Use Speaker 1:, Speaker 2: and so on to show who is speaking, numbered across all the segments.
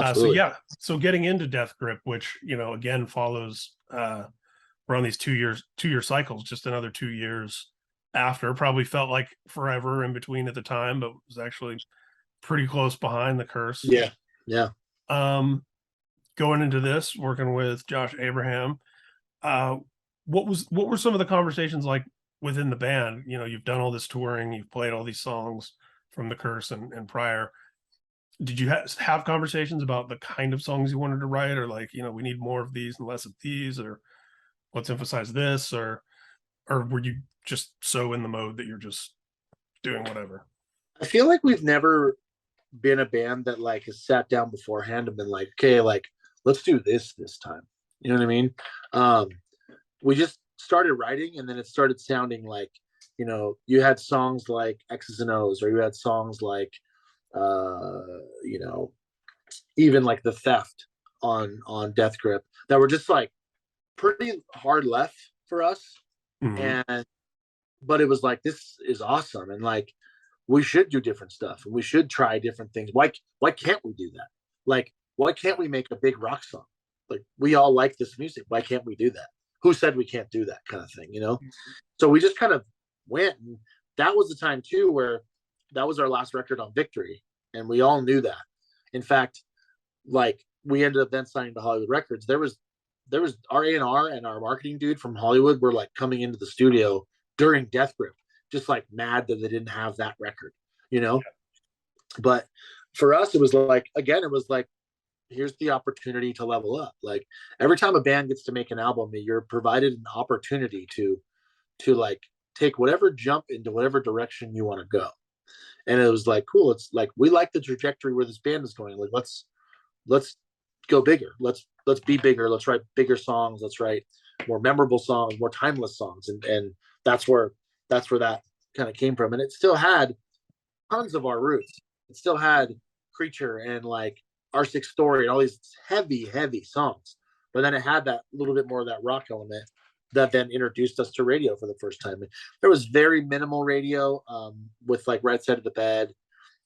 Speaker 1: Absolutely.
Speaker 2: So getting into Death Grip, which, again, follows, we're on these 2 year cycles, just another 2 years after. Probably felt like forever in between at the time, but was actually pretty close behind the Curse.
Speaker 1: Yeah. Yeah.
Speaker 2: Going into this, working with Josh Abraham, what were some of the conversations like within the band? You've done all this touring, you've played all these songs from the Curse and prior. Did you have conversations about the kind of songs you wanted to write, or like, we need more of these and less of these, or let's emphasize this, or were you just so in the mode that you're just doing whatever?
Speaker 1: I feel like we've never been a band that like has sat down beforehand and been like, okay, like let's do this time. You know what I mean? We just started writing, and then it started sounding like, you had songs like X's and O's, or you had songs like, even like The Theft on Death Grip, that were just like pretty hard left for us.
Speaker 2: Mm-hmm.
Speaker 1: But it was like, this is awesome, and like we should do different stuff, and we should try different things. Why can't we do that? Like, why can't we make a big rock song? Like, we all like this music. Why can't we do that? Who said we can't do that kind of thing,
Speaker 2: Mm-hmm.
Speaker 1: So we just kind of went, and that was the time too where that was our last record on Victory, and we all knew that. In fact, like, we ended up then signing to Hollywood Records. There was our A&R and our marketing dude from Hollywood were like coming into the studio during Death Grip, just like mad that they didn't have that record, Yeah. But for us, it was like, again, it was like, here's the opportunity to level up. Like, every time a band gets to make an album, you're provided an opportunity to like take whatever jump into whatever direction you want to go. And it was like, cool. It's like, we like the trajectory where this band is going. Like, let's go bigger. Let's be bigger. Let's write bigger songs. Let's write more memorable songs, more timeless songs. And that's where that kind of came from. And it still had tons of our roots. It still had Creature and like Our Sixth Story and all these heavy, heavy songs. But then it had that little bit more of that rock element that then introduced us to radio for the first time. There was very minimal radio with like Right Side of the Bed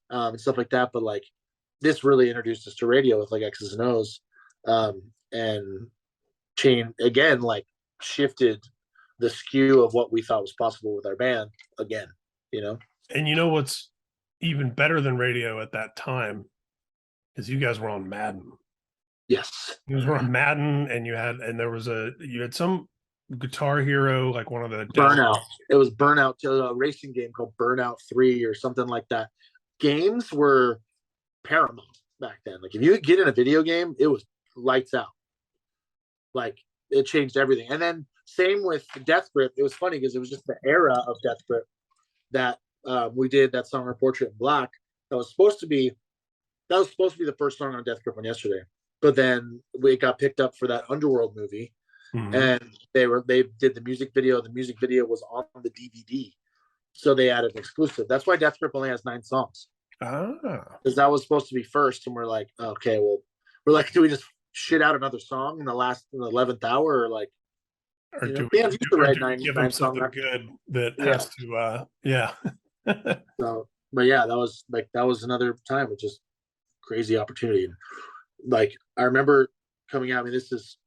Speaker 1: and stuff like that. But like, this really introduced us to radio with like X's and O's, and again, like, shifted the skew of what we thought was possible with our band again,
Speaker 2: And what's even better than radio at that time is you guys were on Madden.
Speaker 1: Yes.
Speaker 2: You guys were on Madden, and you had some Guitar Hero, like one of the
Speaker 1: Burnout. It was Burnout, a racing game called Burnout 3 or something like that. Games were paramount back then. Like, if you could get in a video game, it was lights out. Like, it changed everything. And then same with Death Grip. It was funny because it was just the era of Death Grip that we did that song, Portrait in Black. That was supposed to be the first song on Death Grip on Yesterday. But then we got picked up for that Underworld movie. Mm-hmm. And they did the music video. The music video was on the DVD. So they added an exclusive. That's why Death Grip only has 9 songs. Because that was supposed to be first. And we're like, okay, well, do we just shit out another song in the 11th hour, or like,
Speaker 2: or do we give them something good that has to
Speaker 1: So, but yeah, that was another time with just crazy opportunity. And like, I remember coming out, I mean, this is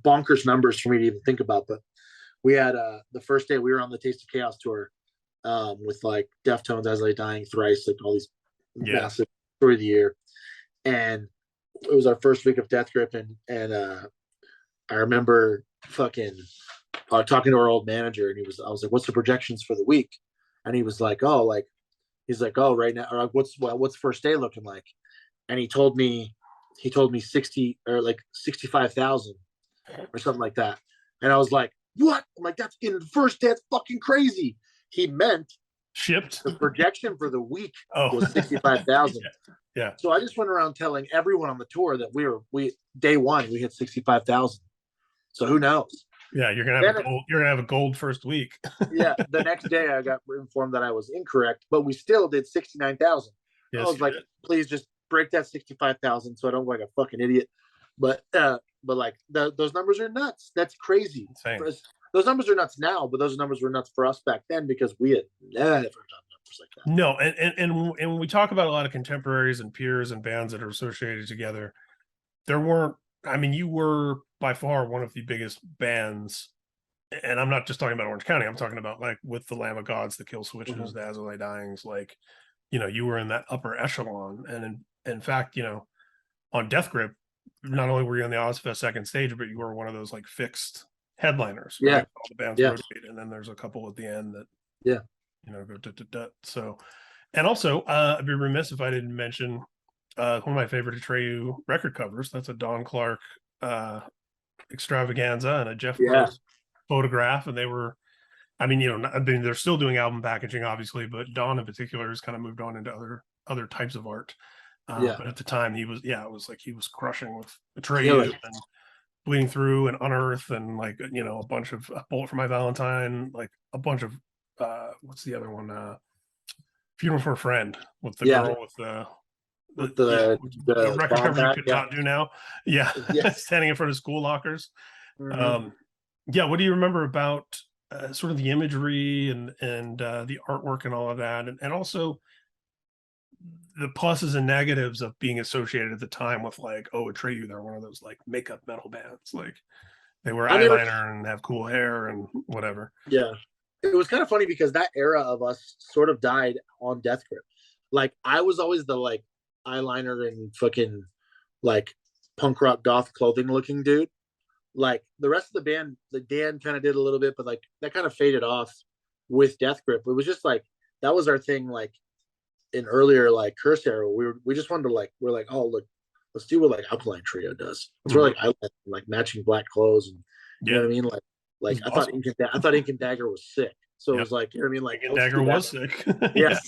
Speaker 1: bonkers numbers for me to even think about, but we had the first day we were on the Taste of Chaos tour with like Deftones, As I Lay Dying, Thrice, like all these massive Story of the Year. And it was our first week of Death Grip, and I remember fucking talking to our old manager, and I was like, what's the projections for the week? And he was like, right now, or what's first day looking like? And he told me 60 or like 65,000 or something like that. And I was like, what? I'm like, that's in the first day. That's fucking crazy. He meant
Speaker 2: shipped.
Speaker 1: The projection for the week was 65,000.
Speaker 2: Yeah.
Speaker 1: So I just went around telling everyone on the tour that we day one we hit 65,000. So who knows?
Speaker 2: Yeah, you're gonna have a gold first week.
Speaker 1: Yeah. The next day I got informed that I was incorrect, but we still did 69,000. Yes, I was like, please just break that 65,000 so I don't look like a fucking idiot. But like those numbers are nuts. That's crazy. Those numbers are nuts now, but those numbers were nuts for us back then because we had never done them photographers like that.
Speaker 2: No, and when we talk about a lot of contemporaries and peers and bands that are associated together, there weren't. I mean, you were by far one of the biggest bands, and I'm not just talking about Orange County. I'm talking about like with the Lamb of Gods, the Kill Switches, the Azalea Dyings. Like, you know, you were in that upper echelon, and in fact, you know, on Death Grip, not only were you on the Ozfest second stage, but you were one of those like fixed headliners. Right?
Speaker 1: Yeah,
Speaker 2: All the bands rotate, and then there's a couple at the end that you know go. So, and also, I'd be remiss if I didn't mention one of my favorite Atreyu record covers. That's a Don Clark extravaganza and a Jeff Gross photograph, and they were. I mean, you know, I mean, they're still doing album packaging, obviously, but Don in particular has kind of moved on into other types of art. But at the time, he was, it was like he was crushing with Atreyu and Bleeding Through and Unearth and like, you know, a bunch of Bullet for My Valentine, like a bunch of what's the other one? Funeral for a Friend with the girl with the record cover you could not do now. Standing in front of school lockers. What do you remember about sort of the imagery and the artwork and all of that, and also the pluses and negatives of being associated at the time with like, oh, Atreyu, they're one of those like makeup metal bands, like they wear eyeliner and have cool hair and whatever.
Speaker 1: Yeah, it was kind of funny because that era of us sort of died on Death Grip. Like I was always the like eyeliner and fucking like punk rock goth clothing looking dude. Like the rest of the band, like Dan kind of did a little bit, but like that kind of faded off with Death Grip. It was just like that was our thing. Like in earlier like Curse era, we just wanted to like we're like, oh look, let's do what like Alkaline Trio does. It's really like matching black clothes and you know what I mean. Like I thought Ink and Dagger was sick, so it was like you know what I mean. Like
Speaker 2: Ink and Dagger was sick.
Speaker 1: Yes,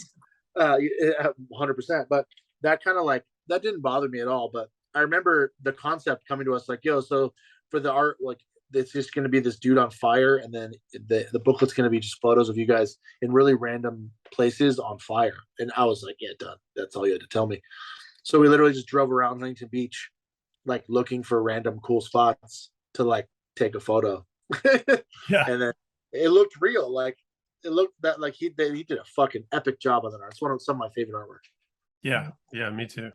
Speaker 1: 100%. But that kind of like that didn't bother me at all. But I remember the concept coming to us like, yo, so for the art, like it's just going to be this dude on fire, and then the booklet's going to be just photos of you guys in really random places on fire. And I was like, yeah, done. That's all you had to tell me. So we literally just drove around Huntington Beach, like looking for random cool spots to like take a photo. And then it looked real. Like it looked that like he did a fucking epic job on that art. It's some of my favorite artwork.
Speaker 2: Yeah, me too.